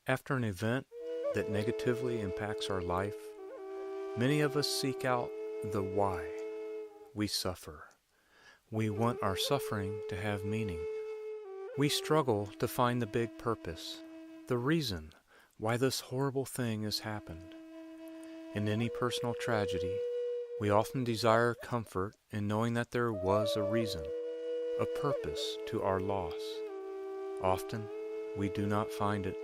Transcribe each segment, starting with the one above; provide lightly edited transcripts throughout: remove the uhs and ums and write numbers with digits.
After an event that negatively impacts our life, many of us seek out the why we suffer. We want our suffering to have meaning. We struggle to find the big purpose, the reason why this horrible thing has happened. In any personal tragedy, we often desire comfort in knowing that there was a reason, a purpose to our loss. Often, we do not find it.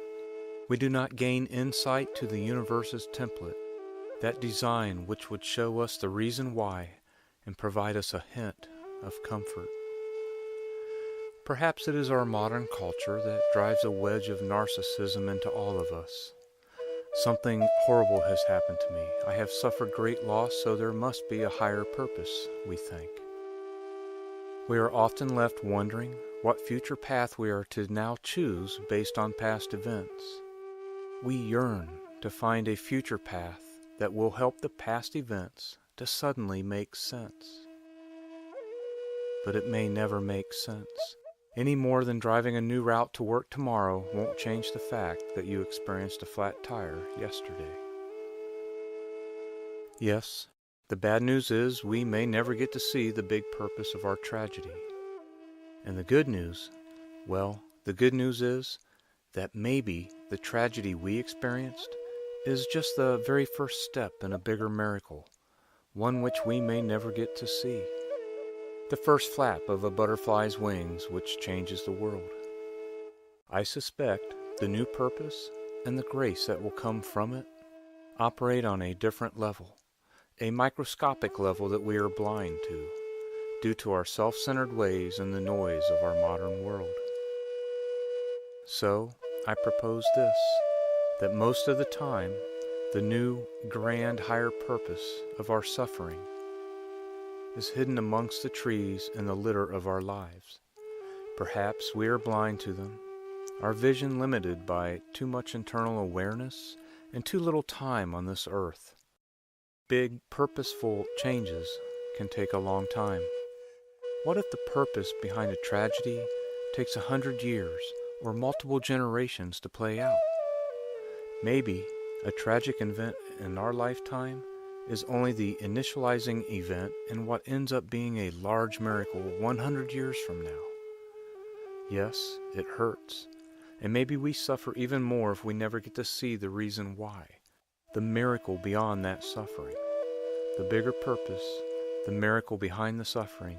We do not gain insight to the universe's template, that design which would show us the reason why and provide us a hint of comfort. Perhaps it is our modern culture that drives a wedge of narcissism into all of us. Something horrible has happened to me. I have suffered great loss, so there must be a higher purpose, we think. We are often left wondering what future path we are to now choose based on past events. We yearn to find a future path that will help the past events to suddenly make sense. But it may never make sense, any more than driving a new route to work tomorrow won't change the fact that you experienced a flat tire yesterday. Yes, the bad news is we may never get to see the big purpose of our tragedy. And the good news, well, the good news is that maybe the tragedy we experienced is just the very first step in a bigger miracle, one which we may never get to see. The first flap of a butterfly's wings which changes the world. I suspect the new purpose and the grace that will come from it operate on a different level, a microscopic level that we are blind to, due to our self-centered ways and the noise of our modern world. So, I propose this, that most of the time, the new, grand, higher purpose of our suffering is hidden amongst the trees and the litter of our lives. Perhaps we are blind to them, our vision limited by too much internal awareness and too little time on this earth. Big, purposeful changes can take a long time. What if the purpose behind a tragedy takes 100 years or multiple generations to play out? Maybe a tragic event in our lifetime is only the initializing event in what ends up being a large miracle 100 years from now. Yes, it hurts, and maybe we suffer even more if we never get to see the reason why, the miracle beyond that suffering. The bigger purpose, the miracle behind the suffering,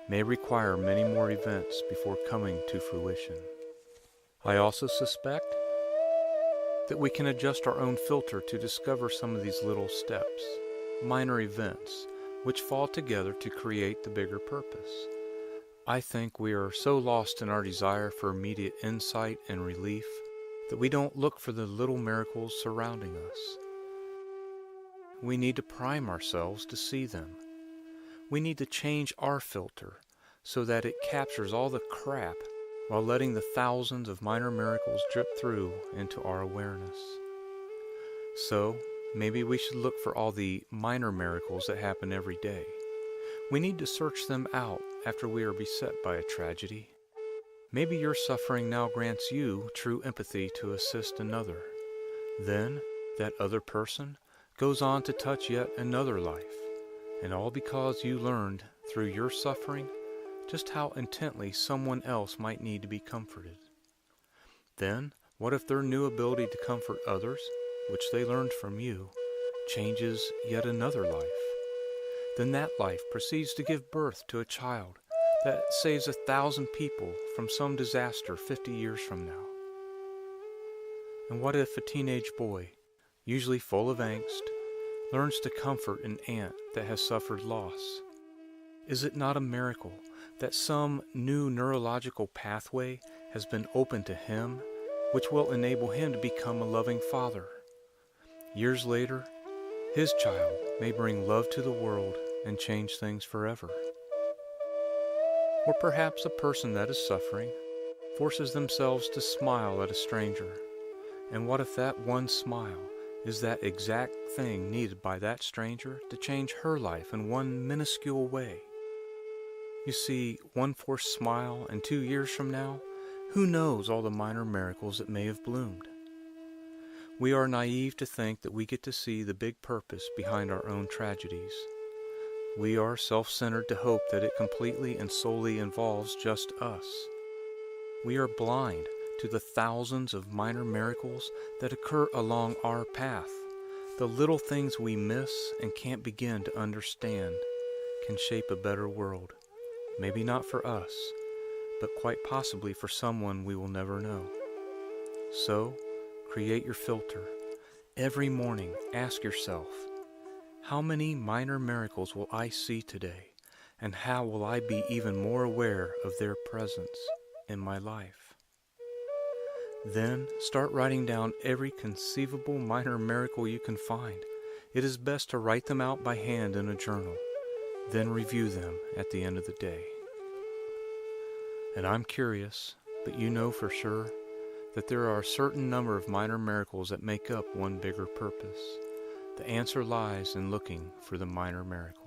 may require many more events before coming to fruition. I also suspect that we can adjust our own filter to discover some of these little steps, minor events, which fall together to create the bigger purpose. I think we are so lost in our desire for immediate insight and relief that we don't look for the little miracles surrounding us. We need to prime ourselves to see them. We need to change our filter so that it captures all the crap while letting the thousands of minor miracles drip through into our awareness. So, maybe we should look for all the minor miracles that happen every day. We need to search them out after we are beset by a tragedy. Maybe your suffering now grants you true empathy to assist another. Then, that other person goes on to touch yet another life, and all because you learned through your suffering just how intently someone else might need to be comforted. Then, what if their new ability to comfort others, which they learned from you, changes yet another life? Then that life proceeds to give birth to a child that saves 1,000 people from some disaster 50 years from now. And what if a teenage boy, usually full of angst, learns to comfort an aunt that has suffered loss? Is it not a miracle that some new neurological pathway has been opened to him, which will enable him to become a loving father? Years later, his child may bring love to the world and change things forever. Or perhaps a person that is suffering forces themselves to smile at a stranger. And what if that one smile is that exact thing needed by that stranger to change her life in one minuscule way? You see, one forced smile, and 2 years from now, who knows all the minor miracles that may have bloomed? We are naive to think that we get to see the big purpose behind our own tragedies. We are self-centered to hope that it completely and solely involves just us. We are blind to the thousands of minor miracles that occur along our path. The little things we miss and can't begin to understand can shape a better world. Maybe not for us, but quite possibly for someone we will never know. So, create your filter. Every morning, ask yourself, how many minor miracles will I see today, and how will I be even more aware of their presence in my life? Then, start writing down every conceivable minor miracle you can find. It is best to write them out by hand in a journal, then review them at the end of the day. And I'm curious, but you know for sure, that there are a certain number of minor miracles that make up one bigger purpose. The answer lies in looking for the minor miracles.